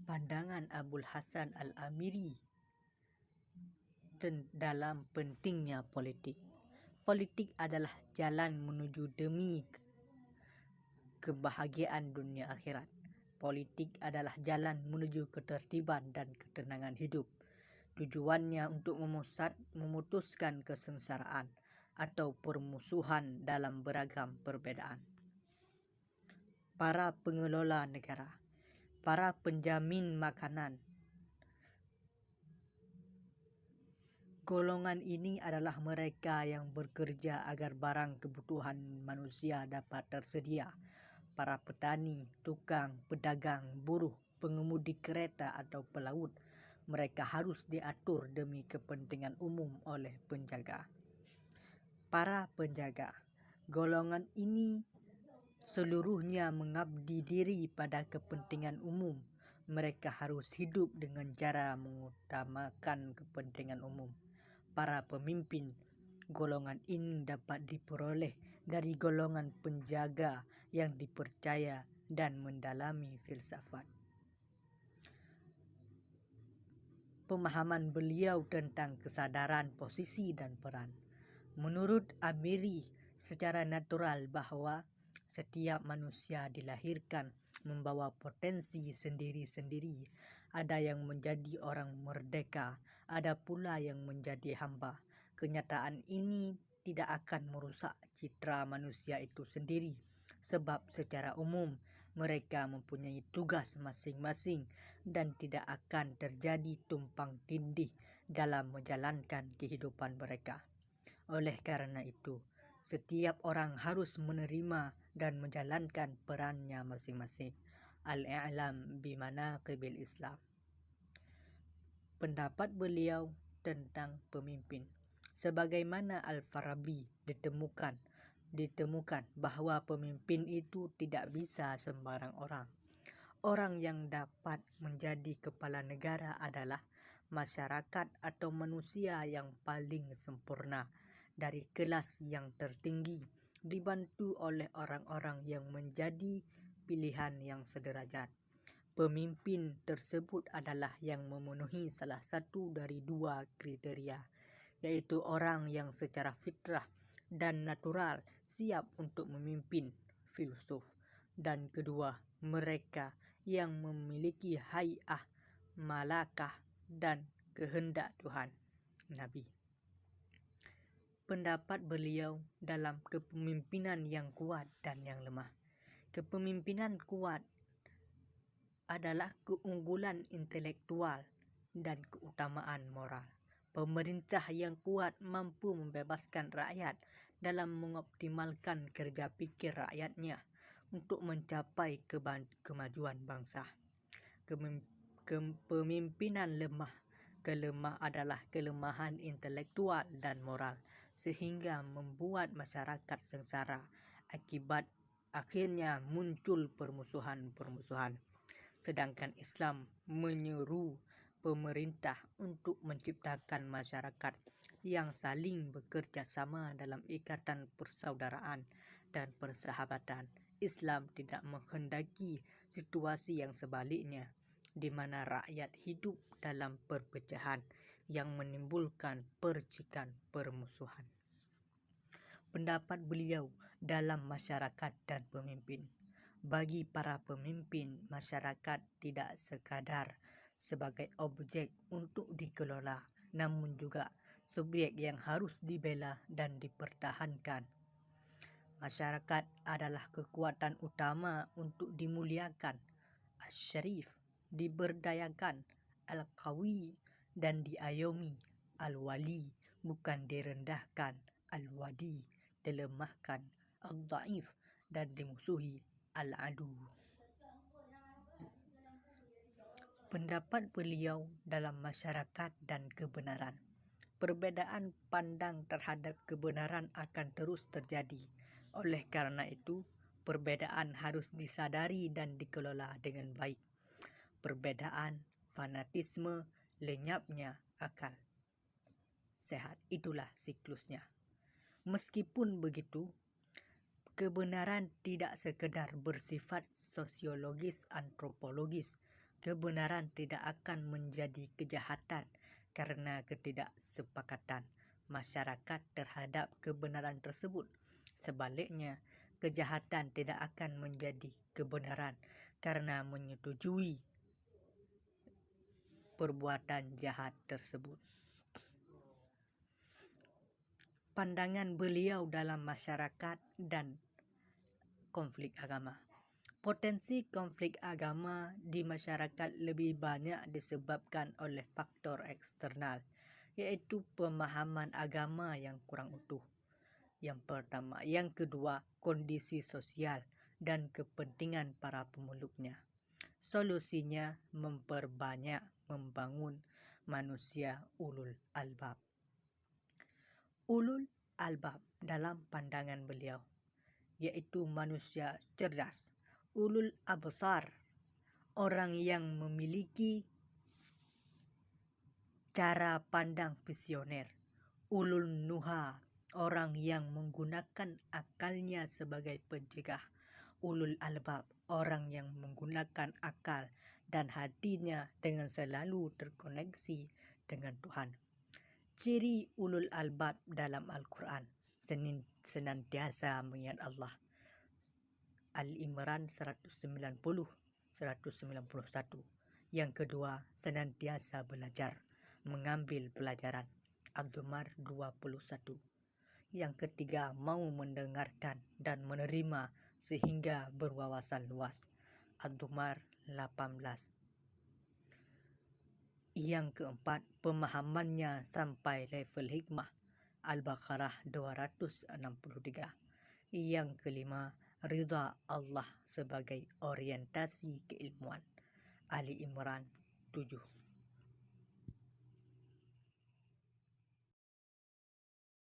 pandangan Abul Hasan Al-Amiri dalam pentingnya politik. Politik adalah jalan menuju demi kebahagiaan dunia akhirat. Politik adalah jalan menuju ketertiban dan ketenangan hidup. Tujuannya untuk memutuskan kesengsaraan atau permusuhan dalam beragam perbedaan. Para pengelola negara, para penjamin makanan. Golongan ini adalah mereka yang bekerja agar barang kebutuhan manusia dapat tersedia. Para petani, tukang, pedagang, buruh, pengemudi kereta atau pelaut, mereka harus diatur demi kepentingan umum oleh penjaga. Para penjaga, golongan ini seluruhnya mengabdi diri pada kepentingan umum. Mereka harus hidup dengan cara mengutamakan kepentingan umum. Para pemimpin, golongan ini dapat diperoleh dari golongan penjaga yang dipercaya dan mendalami filsafat. Pemahaman beliau tentang kesadaran posisi dan peran. Menurut Amiri, secara natural bahwa setiap manusia dilahirkan membawa potensi sendiri-sendiri. Ada yang menjadi orang merdeka, ada pula yang menjadi hamba. Kenyataan ini tidak akan merusak citra manusia itu sendiri, sebab secara umum mereka mempunyai tugas masing-masing dan tidak akan terjadi tumpang tindih dalam menjalankan kehidupan mereka. Oleh karena itu, setiap orang harus menerima dan menjalankan perannya masing-masing. Al-i'lam bimanaqibil Islam. Pendapat beliau tentang pemimpin. Sebagaimana Al-Farabi ditemukan bahwa pemimpin itu tidak bisa sembarang orang. Orang yang dapat menjadi kepala negara adalah masyarakat atau manusia yang paling sempurna dari kelas yang tertinggi, dibantu oleh orang-orang yang menjadi pilihan yang sederajat. Pemimpin tersebut adalah yang memenuhi salah satu dari dua kriteria, yaitu orang yang secara fitrah dan natural siap untuk memimpin, filsuf, dan kedua, mereka yang memiliki hai'ah, malakah, dan kehendak Tuhan, Nabi. Pendapat beliau dalam kepemimpinan yang kuat dan yang lemah. Kepemimpinan kuat adalah keunggulan intelektual dan keutamaan moral. Pemerintah yang kuat mampu membebaskan rakyat dalam mengoptimalkan kerja pikir rakyatnya untuk mencapai kemajuan bangsa. Kepemimpinan lemah adalah kelemahan intelektual dan moral, sehingga membuat masyarakat sengsara. Akibat akhirnya muncul permusuhan-permusuhan. Sedangkan Islam menyeru pemerintah untuk menciptakan masyarakat yang saling bekerja sama dalam ikatan persaudaraan dan persahabatan. Islam tidak menghendaki situasi yang sebaliknya, di mana rakyat hidup dalam perpecahan yang menimbulkan percikan permusuhan. Pendapat beliau dalam masyarakat dan pemimpin. Bagi para pemimpin, masyarakat tidak sekadar sebagai objek untuk dikelola, namun juga subjek yang harus dibela dan dipertahankan. Masyarakat adalah kekuatan utama untuk dimuliakan, Asy-Syarif, diberdayakan, Al-Qawi, dan diayomi, Al-Wali, bukan direndahkan, Al-Wadi, dilemahkan, Al-Dhaif, dan dimusuhi, Al-Adu. Pendapat beliau dalam masyarakat dan kebenaran. Perbedaan pandang terhadap kebenaran akan terus terjadi. Oleh karena itu, perbedaan harus disadari dan dikelola dengan baik. Perbedaan, fanatisme, lenyapnya akal sehat. Itulah siklusnya. Meskipun begitu, kebenaran tidak sekedar bersifat sosiologis antropologis, Kebenaran tidak akan menjadi kejahatan karena ketidaksepakatan masyarakat terhadap kebenaran tersebut. Sebaliknya, kejahatan tidak akan menjadi kebenaran karena menyetujui perbuatan jahat tersebut. Pandangan beliau dalam masyarakat dan konflik agama. Potensi konflik agama di masyarakat lebih banyak disebabkan oleh faktor eksternal, yaitu pemahaman agama yang kurang utuh. Yang pertama, yang kedua, kondisi sosial dan kepentingan para pemeluknya. Solusinya memperbanyak membangun manusia ulul albab. Ulul albab dalam pandangan beliau yaitu manusia cerdas. Ulul absar, orang yang memiliki cara pandang visioner. Ulul nuha, orang yang menggunakan akalnya sebagai pencegah. Ulul albab, orang yang menggunakan akal dan hatinya dengan selalu terkoneksi dengan Tuhan. Ciri ulul albab dalam Al-Quran: senantiasa mengingat Allah. Al-Imran 190, 191. Yang kedua, senantiasa belajar, mengambil pelajaran. Ad-Dumar 21. Yang ketiga, mau mendengarkan dan menerima sehingga berwawasan luas. Ad-Dumar 18. Yang keempat, pemahamannya sampai level hikmah. Al-Baqarah 263. Yang kelima, ridha Allah sebagai orientasi keilmuan. Ali Imran 7.